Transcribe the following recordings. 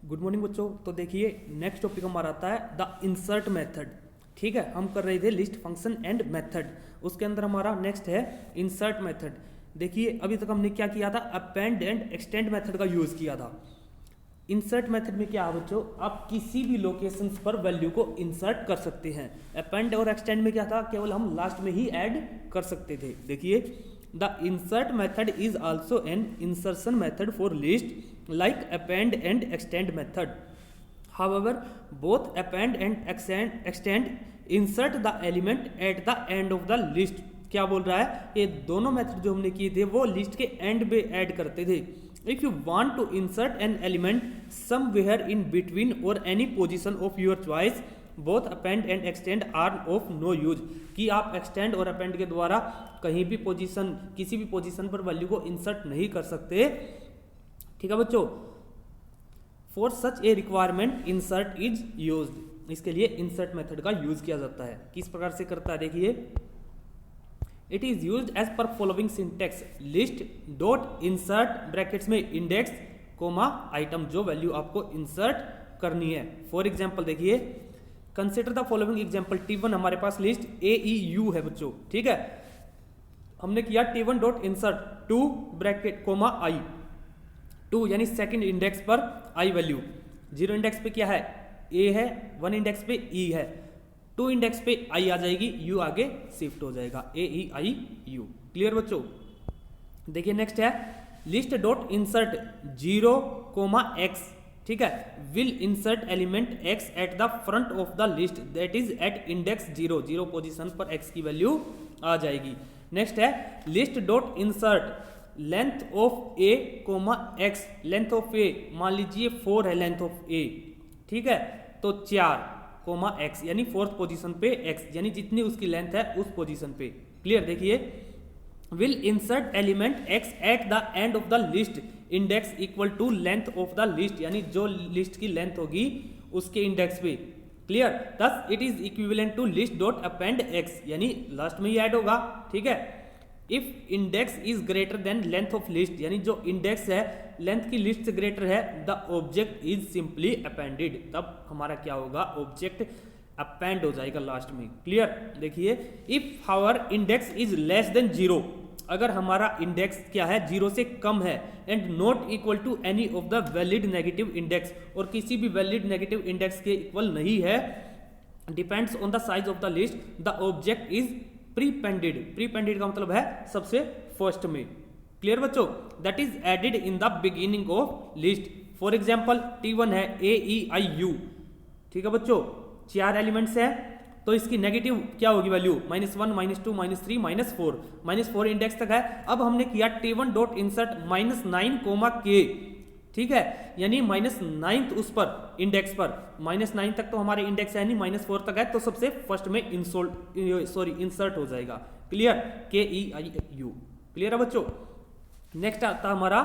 Good morning बच्चों। तो देखिए नेक्स्ट टॉपिक हमारा आता है द इंसर्ट मेथड। ठीक है, हम कर रहे थे लिस्ट फंक्शन एंड मेथड, उसके अंदर हमारा नेक्स्ट है इंसर्ट मेथड। देखिए अभी तक हमने क्या किया था, अपेंड एंड एक्सटेंड मेथड का यूज किया था। इंसर्ट मेथड में क्या है बच्चों, आप किसी भी लोकेशंस पर वैल्यू को इंसर्ट कर सकते हैं। अपेंड और एक्सटेंड में क्या था, केवल हम लास्ट में ही ऐड कर सकते थे। देखिए the insert method is also an insertion method for list like append and extend method. However, both append and extend insert the element at the end of the list. क्या बोल रहा है, ये दोनों मेथड जो हमने किए थे वो लिस्ट के एंड पे ऐड करते थे। If you want to insert an element somewhere in between और any position of your choice, both append and extend are of no use. कि आप एक्सटेंड और अपेंड के द्वारा कहीं भी पोजीशन, किसी भी पोजीशन पर वैल्यू को इंसर्ट नहीं कर सकते। ठीक है बच्चों, for such A requirement insert is used. इसके लिए इंसर्ट मेथड का यूज किया जाता है। किस प्रकार से करता है, देखिए it is used as per following syntax, list dot insert brackets में इंडेक्स कोमा आइटम, जो वैल्यू आपको इंसर्ट करनी है। फॉर एग्जाम्पल देखिए consider the following example, T1 हमारे पास लिस्ट AEU है बच्चों। ठीक है, हमने किया T1 dot insert 2 bracket comma I, 2 यानी सेकंड इंडेक्स पर आई वैल्यू, 0 इंडेक्स पे क्या है ए है, 1 इंडेक्स पे ई है, 2 इंडेक्स पे आई आ जाएगी, यू आगे शिफ्ट हो जाएगा, AEIU। क्लियर बच्चों। देखिए नेक्स्ट है list dot insert 0 comma X. ठीक है, will insert element X at the front of the list that is at index 0, 0 position पर एक्स की वैल्यू आ जाएगी। नेक्स्ट है list dot insert length of A comma X, length of A मान लीजिए 4 है लेंथ ऑफ ए। ठीक है, तो 4 कोमा एक्स यानी फोर्थ पोजीशन पे एक्स, यानी जितनी उसकी लेंथ है उस पोजीशन पे। क्लियर। देखिए will insert element X at the end of the list index equal to length of the list, यानी जो लिस्ट की लेंथ होगी उसके इंडेक्स पे। Clear. Thus it is equivalent to list dot append X, यानी last में ही add होगा। ठीक है, if index is greater than length of list, यानी जो इंडेक्स है लेंथ की लिस्ट से ग्रेटर है, the object is simply appended, तब हमारा क्या होगा, ऑब्जेक्ट अपेंड हो जाएगा लास्ट में। क्लियर। देखिए if however index is less than 0, अगर हमारा इंडेक्स क्या है 0 से कम है, and not equal to any of the valid negative index, और किसी भी वैलिड नेगेटिव इंडेक्स के इक्वल नहीं है, depends on the size of the list, the object is prepended. Prepended का मतलब है सबसे फर्स्ट में। क्लियर बच्चों। That is added in the beginning of list. For example T1 है AEIU। ठीक है बच्चों, 4 एलिमेंट्स है, तो इसकी नेगेटिव क्या होगी वैल्यू, -1 -2 -3 -4, -4 इंडेक्स तक है। अब हमने किया T1 dot insert -9 coma K। ठीक है, यानी -9 उस पर इंडेक्स पर, -9 तक तो हमारे इंडेक्स है नहीं, -4 तक है, तो सबसे फर्स्ट में इंसर्ट हो जाएगा। क्लियर। KEIU। क्लियर है बच्चों। नेक्स्ट आता है हमारा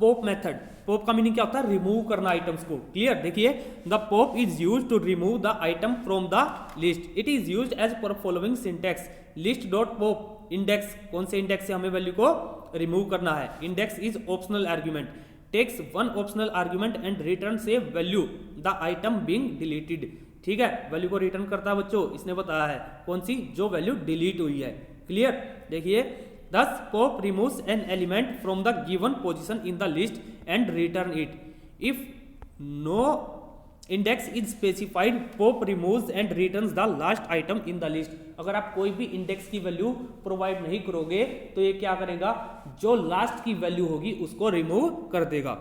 पॉप मेथड। पॉप का मीनिंग क्या होता है, रिमूव करना आइटम्स को। क्लियर। देखिए the pop is used to remove the item from the list. It is used as per following syntax, list dot pop index, कौन से इंडेक्स से हमें वैल्यू को रिमूव करना है, index is optional argument, takes one optional argument and return से value the item being deleted. ठीक है, वैल्यू को रिटर्न करता है बच्चों, इसने बताया है कौन सी, जो वैल्यू डिलीट हुई है। क्लियर। देखिए thus pop removes an element from the given position in the list and return it. If no index is specified, pop removes and returns the last item in the list. अगर आप कोई भी index की value provide नहीं करोगे तो ये क्या करेगा, जो लास्ट की वैल्यू होगी उसको रिमूव कर देगा।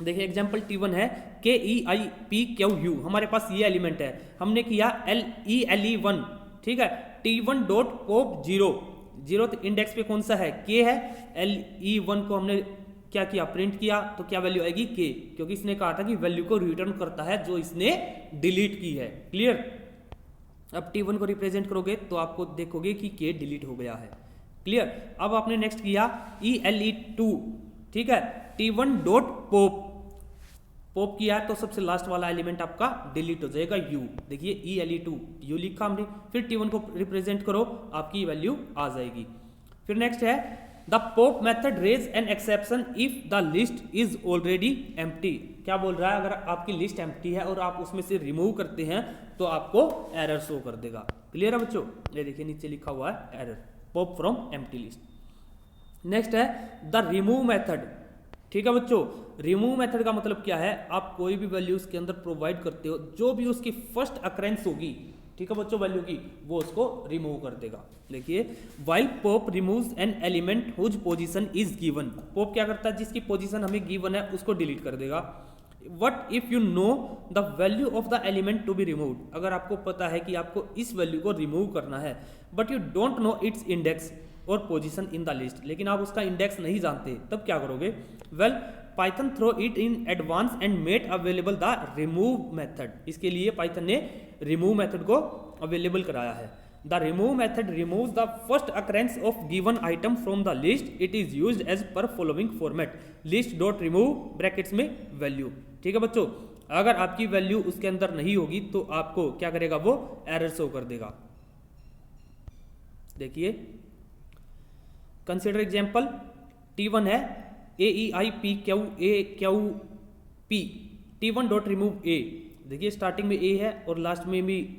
देखिए एग्जाम्पल T1 है KEIPQU, हमारे पास ये एलिमेंट है, हमने किया LELE1। ठीक है, T1 डॉट पॉप 0 इंडेक्स पे कौन सा है, K है, LE1 को हमने क्या किया, प्रिंट किया, तो क्या वैल्यू आएगी K, क्योंकि इसने कहा था कि वैल्यू को रिटर्न करता है जो इसने डिलीट की है। क्लियर। अब T1 को रिप्रेजेंट करोगे तो आपको देखोगे कि K डिलीट हो गया है। क्लियर। अब आपने नेक्स्ट किया ELE2। ठीक है, T1 डॉट पॉप किया तो सबसे लास्ट वाला एलिमेंट आपका डिलीट हो जाएगा U। देखिए ELE2 U लिखा हमने, फिर T1 को रिप्रेजेंट करो, आपकी वैल्यू आ जाएगी। फिर नेक्स्ट है the pop method raise an exception if the list is already empty. क्या बोल रहा है, अगर आपकी लिस्ट एम्प्टी है और आप उसमें से रिमूव करते हैं तो आपको एरर शो कर देगा। क्लियर है बच्चों, ये देखिए नीचे लिखा हुआ है error pop from empty list. Next है द रिमूव मेथड। ठीक है बच्चों, रिमूव मेथड का मतलब क्या है, आप कोई भी वैल्यू उसके अंदर प्रोवाइड करते हो, जो भी उसकी फर्स्ट अकरेंस होगी, ठीक है बच्चों, वैल्यू की, वो उसको रिमूव कर देगा। देखिए, while pop removes an element whose position is given. Pop क्या करता है, जिसकी पोजीशन हमें गिवन है उसको डिलीट कर देगा। What if you know the value of the element to be removed. अगर आपको पता है कि आपको इस वैल्यू को रिमूव करना है, but you don't know its index और पोजीशन इन द लिस्ट, लेकिन आप उसका इंडेक्स नहीं जानते, तब क्या करोगे। Well Python throw it in advance and made available the remove method. इसके लिए पाइथन ने रिमूव मेथड को अवेलेबल कराया है। The remove method removes the first occurrence of given item from the list. It is used as per following format, list dot remove brackets में value. ठीक है बच्चों, अगर आपकी वैल्यू उसके अंदर नहीं होगी तो आपको क्या करेगा, वो एरर शो कर देगा। देखिए, कंसिडर एग्जांपल, T1 है AEIPQAQP, T1 dot remove A। देखिए स्टार्टिंग में A है और लास्ट में भी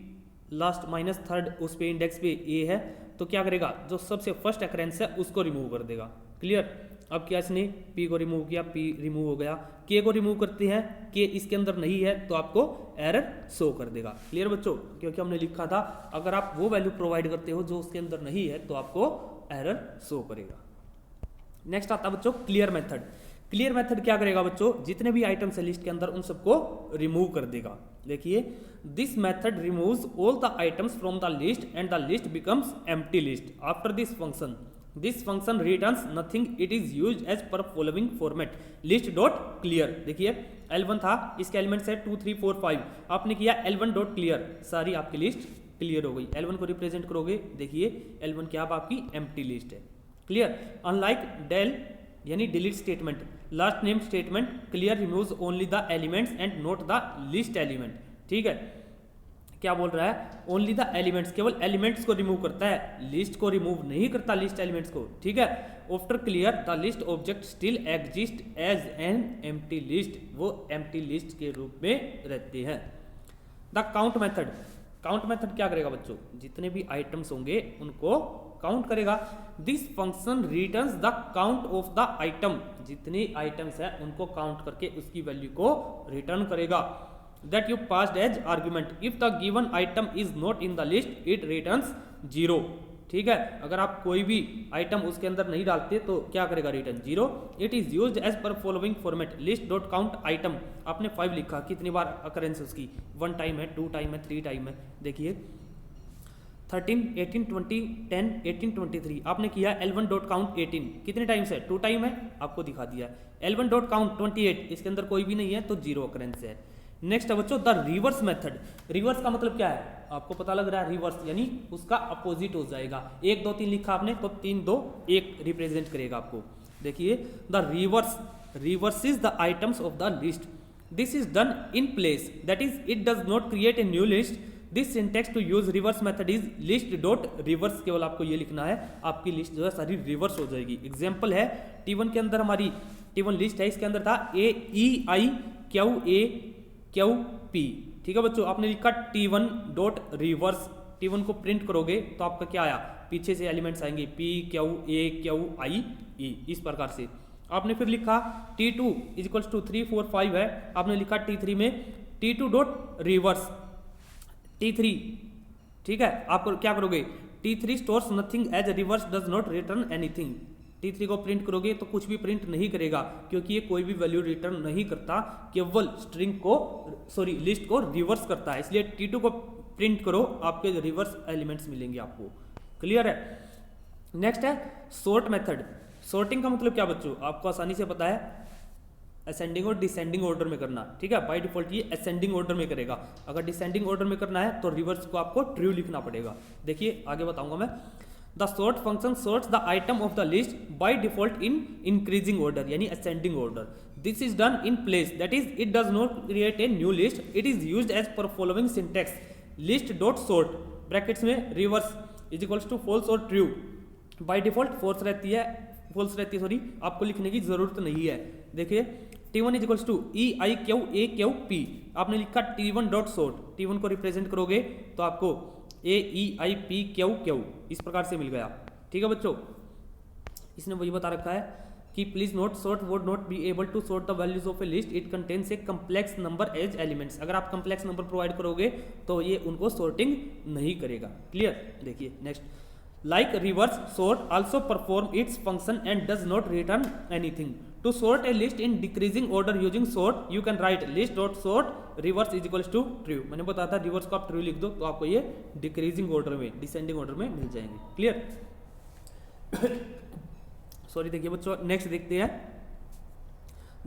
लास्ट माइनस थर्ड उस पे इंडेक्स पे A है, तो क्या करेगा, जो सबसे फर्स्ट अकरेंस है उसको रिमूव कर देगा। क्लियर। अब क्या इसने P को रिमूव किया, P रिमूव हो गया। K को रिमूव करते हैं, K इसके अंदर नहीं है तो आपको एरर शो कर देगा। क्लियर बच्चों, क्योंकि हमने लिखा था अगर आप वो वैल्यू प्रोवाइड करते हो जो उसके अंदर नहीं है तो आपको एरर शो करेगा। नेक्स्ट आता है बच्चों क्लियर मेथड। क्लियर मेथड क्या करेगा बच्चों, जितने भी आइटम्स है लिस्ट के अंदर उन सबको रिमूव कर देगा। देखिए, this method removes all the items from the list and the list becomes empty list after this function. This function returns nothing, it is used as per following format, list dot clear. देखिए L1 था, इसके elements है 2 3 4 5, आपने किया L1 dot clear, सारी आपकी list clear हो गई। L1 को रिप्रेजेंट करोगे, देखिए L1 क्या आपकी एम्प्टी लिस्ट है। क्लियर। अनलाइक डेल यानी delete statement, last name statement, clear removes only the elements and not the list element. ठीक है, क्या बोल रहा है, ओनली द एलिमेंट्स, केवल एलिमेंट्स को रिमूव करता है, लिस्ट को रिमूव नहीं करता, लिस्ट एलिमेंट्स को। ठीक है। After clear the list object still exist as an empty list, वो एम्प्टी लिस्ट के रूप में रहते हैं। The count method, count method क्या करेगा बच्चों, जितने भी आइटम्स होंगे उनको काउंट करेगा। This function returns the count of the item, जितने आइटम्स है उनको काउंट करके उसकी वैल्यू को रिटर्न करेगा। that you passed as argument, if the given item is not in the list it returns 0। ठीक है, अगर आप कोई भी आइटम उसके अंदर नहीं डालते तो क्या करेगा, return 0। It is used as per following format, list dot count item. आपने 5 लिखा, कितनी बार अकरेंस उसकी, 1 टाइम है, 2 टाइम है, 3 टाइम है। देखिए 13 18 20 10 18 23, आपने किया L1 डॉट काउंट 18, कितने टाइम्स है, 2 टाइम है, आपको दिखा दिया। L1 डॉट काउंट 28, इसके अंदर कोई भी नहीं है तो 0 अकरेंस है। नेक्स्ट है बच्चों द रिवर्स मेथड। रिवर्स का मतलब क्या है, आपको पता लग रहा है, रिवर्स यानी उसका अपोजिट हो जाएगा। 1 2 3 लिखा आपने तो 3 2 1 रिप्रेजेंट करेगा आपको। देखिए the reverse, reverse is the items of the list, this is done in place, that is it does not create a new list. This syntax to use reverse method is list dot reverse, केवल आपको ये लिखना है, आपकी list जो है सारी reverse हो जाएगी। एग्जाम्पल है T1 के अंदर हमारी T1 लिस्ट है, इसके अंदर था AEIQAQP। ठीक है बच्चों, आपने लिखा T1 डॉट रिवर्स, T1 को प्रिंट करोगे तो आपका क्या आया, पीछे से एलिमेंट्स आएंगे PQAQIE, इस प्रकार से। आपने फिर लिखा T2 इक्वल्स टू 3 4 5 है, आपने लिखा T3 में T2 डॉट रिवर्स T3। ठीक है, आप क्या करोगे, T3 stores nothing as reverse does not return anything. T3 को प्रिंट करोगे तो कुछ भी प्रिंट नहीं करेगा, क्योंकि ये कोई भी वैल्यू रिटर्न नहीं करता, केवल स्ट्रिंग को सॉरी लिस्ट को रिवर्स करता है। इसलिए T2 को प्रिंट करो, आपके रिवर्स एलिमेंट्स मिलेंगे आपको। क्लियर है। नेक्स्ट है सॉर्ट मेथड। सॉर्टिंग का मतलब क्या बच्चों, आपको आसानी से पता है, असेंडिंग और डिसेंडिंग ऑर्डर में करना। ठीक है, बाय डिफॉल्ट ये असेंडिंग ऑर्डर में करेगा, अगर डिसेंडिंग ऑर्डर में करना है तो रिवर्स को आपको ट्रू लिखना पड़ेगा। देखिए आगे बताऊंगा मैं। The sort function sorts the item of the list by default in increasing order यानी ascending order. This is done in place, that is it does not create a new list, it is used as per following syntax, list dot sort brackets में reverse is equals to false और true. By default false रहती है, false रहती है, sorry, आपको लिखने की जरूरत नहीं है। देखिए T1 is equals to EIQ आपने लिखा T1 डॉट सॉर्ट, T1 को रिप्रेजेंट करोगे तो आपको AEIPQQ इस प्रकार से मिल गया। ठीक है बच्चों, इसने वही बता रखा है कि please note sort would not be able to sort the values of a list, it contains a complex number as elements. अगर आप कम्प्लेक्स नंबर प्रोवाइड करोगे तो ये उनको सॉर्टिंग नहीं करेगा। क्लियर। देखिए next, like reverse sort also perform its function and does not return anything. To sort a list in decreasing order using sort you can write list dot sort reverse is equals to true. मैंने बताया था reverse को आप true लिख दो तो आपको ये डिक्रीजिंग ऑर्डर में, डिसेंडिंग ऑर्डर में मिल जाएंगे। क्लियर। सॉरी, देखिए बच्चों नेक्स्ट देखते हैं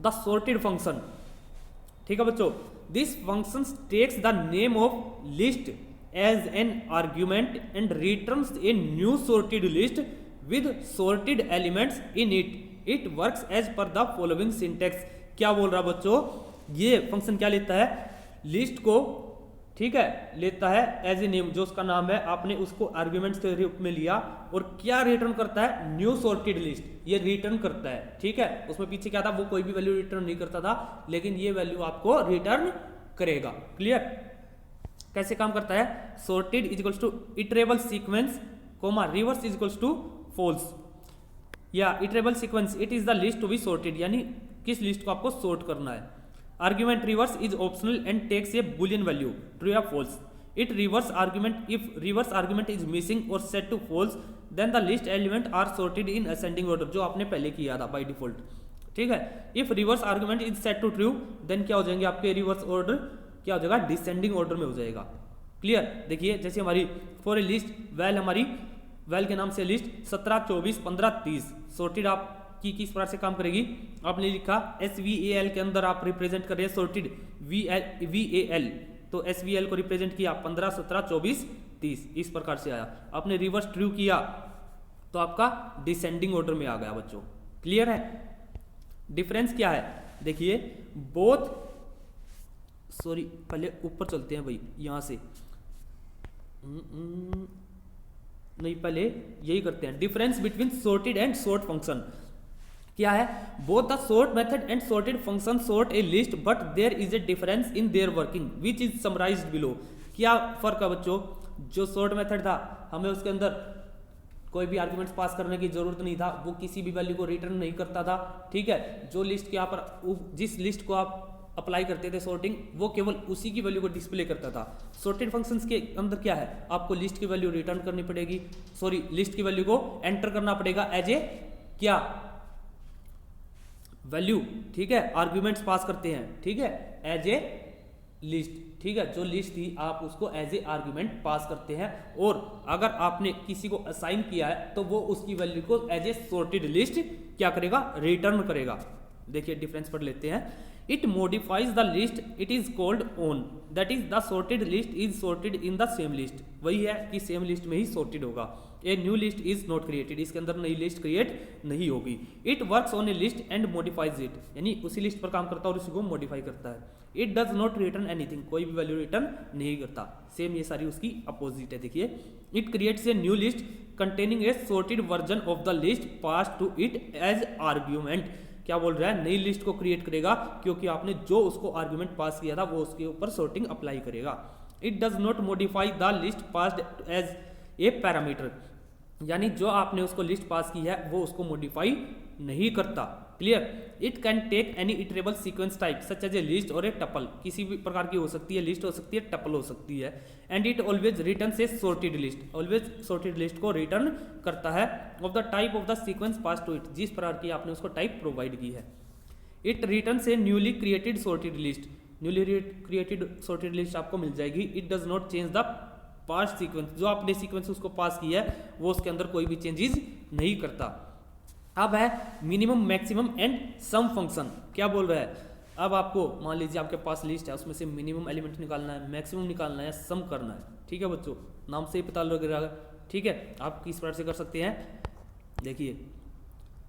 द सॉर्टेड फंक्शन। ठीक है बच्चों, this function takes the name of list as an argument and returns a new sorted list with sorted elements in it. It works as per the following syntax. क्या बोल रहा बच्चों, ये function क्या लेता है, लिस्ट को, ठीक है, लेता है एज ए नेम, जो उसका नाम है, आपने उसको आर्ग्यूमेंट्स के रूप में लिया और क्या रिटर्न करता है, न्यू सॉर्टेड लिस्ट, ये रिटर्न करता है। ठीक है, उसमें पीछे क्या था, वो कोई भी वैल्यू रिटर्न नहीं करता था, लेकिन ये वैल्यू आपको रिटर्न करेगा। क्लियर। कैसे काम करता है, sorted is equals to iterable sequence comma reverse is equals to false, या iterable sequence it is the list to be sorted, यानी किस लिस्ट को आपको सॉर्ट करना है। Argument reverse is optional and takes a boolean value true या false. It reverse argument if reverse argument is missing और set to false then the list element are sorted in ascending order, जो आपने पहले किया था by default. ठीक है, if reverse argument is set to true then क्या हो जाएंगे आपके रिवर्स ऑर्डर, क्या हो जाएगा, डिसेंडिंग ऑर्डर में हो जाएगा। क्लियर। देखिए जैसे हमारी फॉर ए लिस्ट वैल, हमारी वैल के नाम से लिस्ट 17 24 15 30 सॉर्टेड आपकी किस प्रकार से काम करेगी, आपने लिखा SVAL के अंदर आप रिप्रेजेंट कर रहे हैं सॉर्टेड VAL, तो SVL को रिप्रेजेंट किया 15 17 24 30 इस प्रकार से आया। आपने रिवर्स ट्रू किया तो आपका डिसेंडिंग ऑर्डर में आ गया बच्चों। क्लियर है। डिफरेंस क्या है, देखिए बोथ, सॉरी पहले ऊपर चलते हैं भाई, यहां से नहीं, पहले यही करते हैं। Difference between sorted and sort function क्या है, both the sort method and sorted function sort a list but there is a difference in their working which is summarised below. क्या फर्क है बच्चों, जो सॉर्ट मेथड था हमें उसके अंदर कोई भी आर्गुमेंट्स पास करने की जरूरत नहीं था, वो किसी भी वैल्यू को रिटर्न नहीं करता था। ठीक है, जो लिस्ट के यहाँ पर जिस लिस्ट को आप अप्लाई करते थे सॉर्टिंग, वो केवल उसी की वैल्यू को डिस्प्ले करता था। सॉर्टेड फंक्शंस के अंदर क्या है, आपको लिस्ट की वैल्यू रिटर्न करनी पड़ेगी, सॉरी लिस्ट की वैल्यू को एंटर करना पड़ेगा एज ए क्या वैल्यू। ठीक है, आर्ग्यूमेंट्स पास करते हैं, ठीक है, एज ए लिस्ट। ठीक है, जो लिस्ट थी आप उसको एज ए आर्ग्यूमेंट पास करते हैं, और अगर आपने किसी को असाइन किया है तो वो उसकी वैल्यू को एज ए सॉर्टेड लिस्ट क्या करेगा, रिटर्न करेगा। देखिए डिफरेंस पढ़ लेते हैं। It modifies the list it is called on, that is the sorted list is sorted in the same list. वही है कि सेम लिस्ट में ही सॉर्टेड होगा। ए new list is not created, इसके अंदर नई लिस्ट क्रिएट नहीं होगी। It works on a list and modifies it, यानी उसी लिस्ट पर काम करता है और उसी को मॉडिफाई करता है। It does not return anything, कोई भी वैल्यू रिटर्न नहीं करता। सेम ये सारी उसकी अपोजिट है। देखिए it creates a new list containing a sorted version of the list pass to it as argument. क्या बोल रहा है, नई लिस्ट को क्रिएट करेगा क्योंकि आपने जो उसको आर्ग्यूमेंट पास किया था वो उसके ऊपर सॉर्टिंग अप्लाई करेगा। It does not modify the list passed as a parameter, यानी जो आपने उसको लिस्ट पास की है वो उसको मॉडिफाई नहीं करता। Clear. It can take any iterable sequence type such as a list और ए टपल, किसी भी प्रकार की हो सकती है, लिस्ट हो सकती है, टपल हो सकती है। And it always return a sorted list, always sorted list को रिटर्न करता है of the type of the sequence pass to it, जिस प्रकार की आपने उसको टाइप प्रोवाइड की है। It return a newly created sorted list, newly created sorted list आपको मिल जाएगी। It does not change the past sequence, जो आपने सीक्वेंस उसको पास किया है वो उसके अंदर कोई भी चेंजेस नहीं करता। अब है minimum maximum and sum function. क्या बोल रहा है, अब आपको मान लीजिए आपके पास लिस्ट है, उसमें से मिनिमम एलिमेंट निकालना है, मैक्सिमम निकालना है, सम करना है। ठीक है बच्चों, नाम से ही पता लग रहा है। ठीक है, आप किस प्रकार से कर सकते हैं, देखिए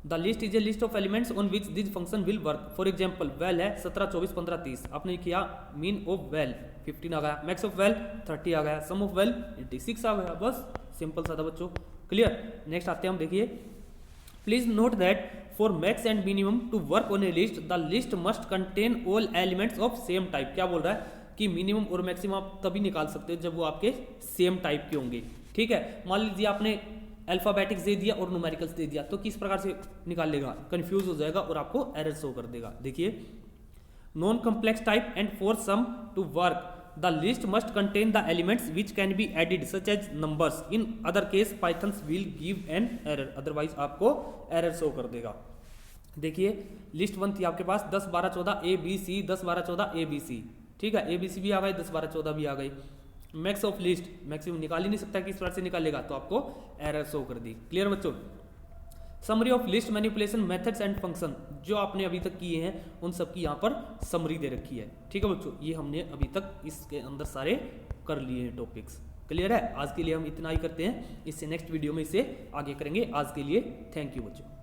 the list is a list of elements on which this function will work. For example वैल है 17 24 15 30, आपने किया मीन ऑफ वैल 15 आ गया, मैक्स ऑफ वैल 30 आ गया, सम ऑफ वैल 86 आ गया। बस सिंपल सा था बच्चों। क्लियर। नेक्स्ट आते हैं हम, देखिए please note that for max and minimum to work on a list the list must contain all elements of same type. क्या बोल रहा है कि मिनिमम और मैक्सिमम आप तभी निकाल सकते हो जब वो आपके सेम टाइप के होंगे। ठीक है, मान लीजिए आपने अल्फाबेटिक्स दे दिया और न्यूमेरिकल्स दे दिया तो किस प्रकार से निकाल लेगा, कंफ्यूज हो जाएगा और आपको एरर शो कर देगा। देखिए, non complex type and for sum to work the list must contain the elements which can be added such as numbers, in other case Python's will give an error, otherwise आपको error show कर देगा। देखिए, list 1 थी आपके पास 10 12 14 ABC, 10 12 14 ABC। ठीक है, ABC भी आ गए, 10 12 14 भी आ गई। मैक्स ऑफ लिस्ट, मैक्सिमम निकाल ही नहीं सकता, किस तरह से निकालेगा, तो आपको एरर शो कर दी। क्लियर बच्चों? Summary of list manipulation methods and function, जो आपने अभी तक किए हैं उन सब की यहाँ पर समरी दे रखी है। ठीक है बच्चों, ये हमने अभी तक इसके अंदर सारे कर लिए हैं टॉपिक्स। क्लियर है? आज के लिए हम इतना ही करते हैं, इससे नेक्स्ट वीडियो में इसे आगे करेंगे। आज के लिए थैंक यू बच्चों।